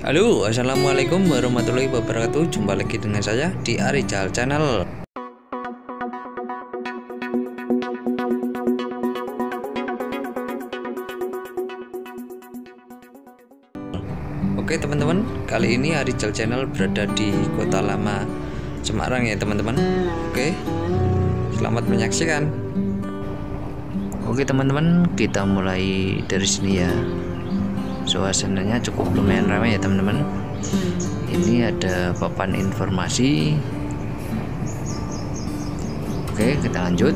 Halo, assalamualaikum warahmatullahi wabarakatuh. Jumpa lagi dengan saya di Arijal Channel. Oke teman-teman, kali ini Arijal Channel berada di Kota Lama Semarang ya teman-teman. Oke, selamat menyaksikan. Oke teman-teman, kita mulai dari sini ya. Suasananya cukup lumayan ramai ya teman-teman. Ini ada papan informasi. Oke, kita lanjut.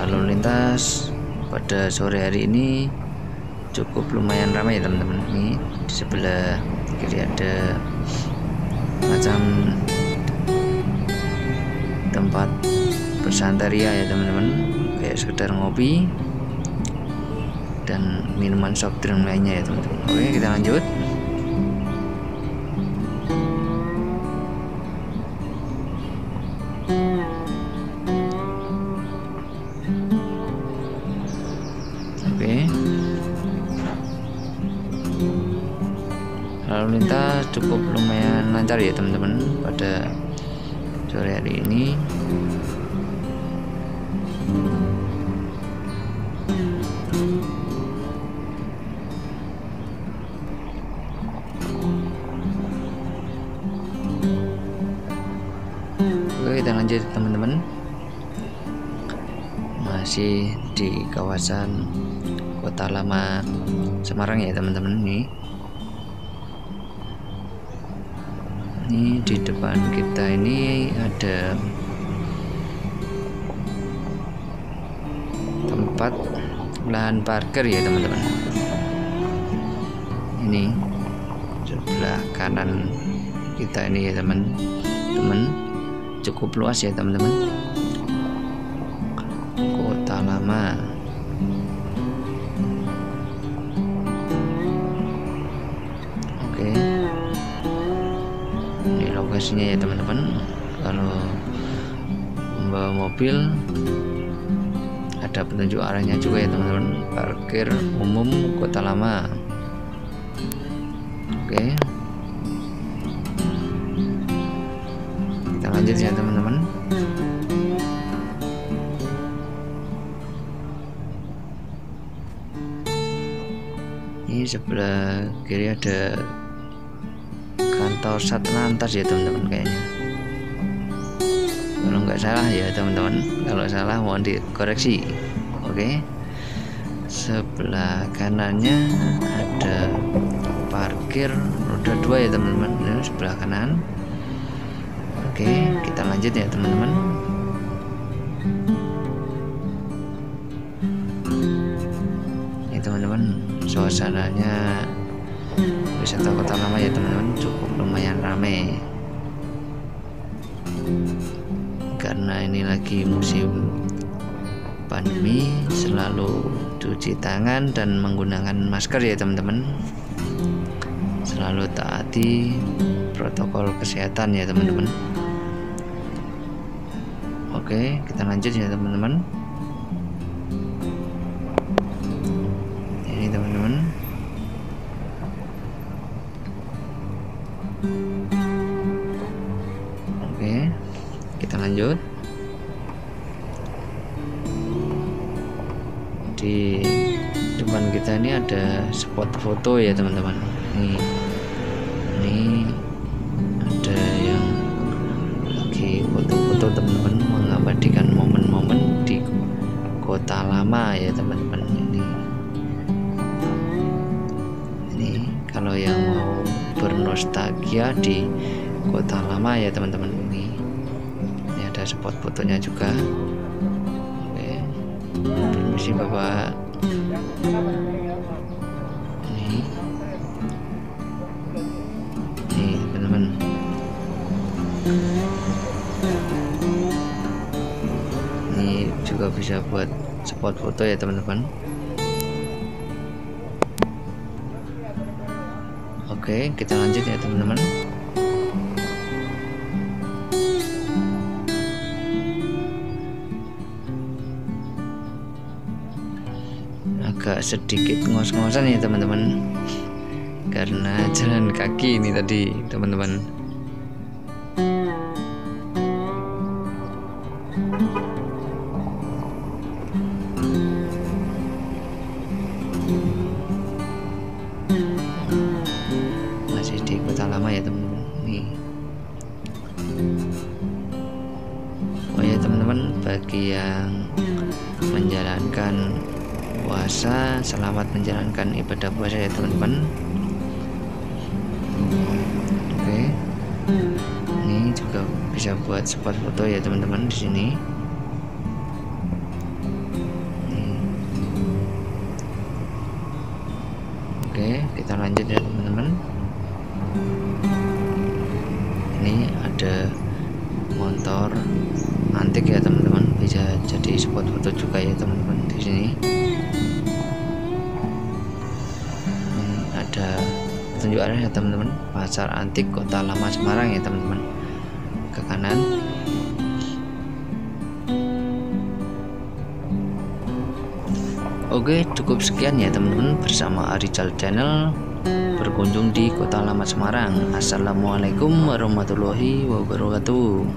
Lalu lintas pada sore hari ini cukup lumayan ramai ya teman-teman. Ini di sebelah kiri ada macam tempat bersantaria ya teman-teman, kayak sekedar ngopi dan minuman soft drink lainnya ya teman-teman. Oke, kita lanjut. Oke, lalu lintas cukup lumayan lancar ya teman-teman pada sore hari ini. Oke, kita lanjut teman-teman. Masih di kawasan Kota Lama Semarang ya teman-teman. Ini di depan kita ini ada tempat lahan parkir ya teman-teman. Ini sebelah kanan kita ini ya teman-teman, cukup luas ya teman-teman. Kota Lama. Oke, ini lokasinya ya teman-teman. Kalau membawa mobil ada petunjuk arahnya juga ya teman-teman. Parkir umum Kota Lama. Oke, kita lanjut ya teman-teman. Ini sebelah kiri ada kantor Satlantas ya teman-teman kayaknya. Kalau nggak salah ya teman-teman, kalau salah mohon dikoreksi. Oke, sebelah kanannya ada parkir roda 2 ya teman-teman. Ini sebelah kanan. Oke, kita lanjut ya teman-teman. Ini teman-teman, suasananya wisata Kota Lama ya teman-teman, cukup lumayan ramai karena ini lagi musim pandemi. Selalu cuci tangan dan menggunakan masker ya teman-teman. Selalu taati protokol kesehatan ya teman-teman. Oke, kita lanjut ya teman-teman. Ini teman-teman, oke, kita lanjut. Di depan kita ini ada spot foto ya teman-teman. Ini ada yang lagi foto-foto teman-teman, mengabadikan momen-momen di Kota Lama ya teman-teman. Ini kalau yang mau bernostalgia di Kota Lama ya teman-teman, ini ada spot fotonya juga. Oke, permisi Bapak. Ini teman-teman, ini juga bisa buat spot foto ya teman-teman. Oke, kita lanjut ya teman-teman. agak sedikit ngos-ngosan ya teman-teman, karena jalan kaki ini tadi teman-teman. Masih di Kota Lama ya teman-teman nih. Oh ya teman-teman, bagi yang menjalankan puasa, selamat menjalankan ibadah puasa ya teman-teman. Oke, ini juga bisa buat spot foto ya teman-teman di sini. Oke, kita lanjut ya teman-teman. Ini ada motor antik ya teman-teman, bisa jadi spot foto juga ya teman-teman di sini. Ada tunjuk arah ya teman-teman, Pasar Antik Kota Lama Semarang ya teman-teman, ke kanan. Oke, cukup sekian ya teman-teman bersama Arical Channel berkunjung di Kota Lama Semarang. Assalamualaikum warahmatullahi wabarakatuh.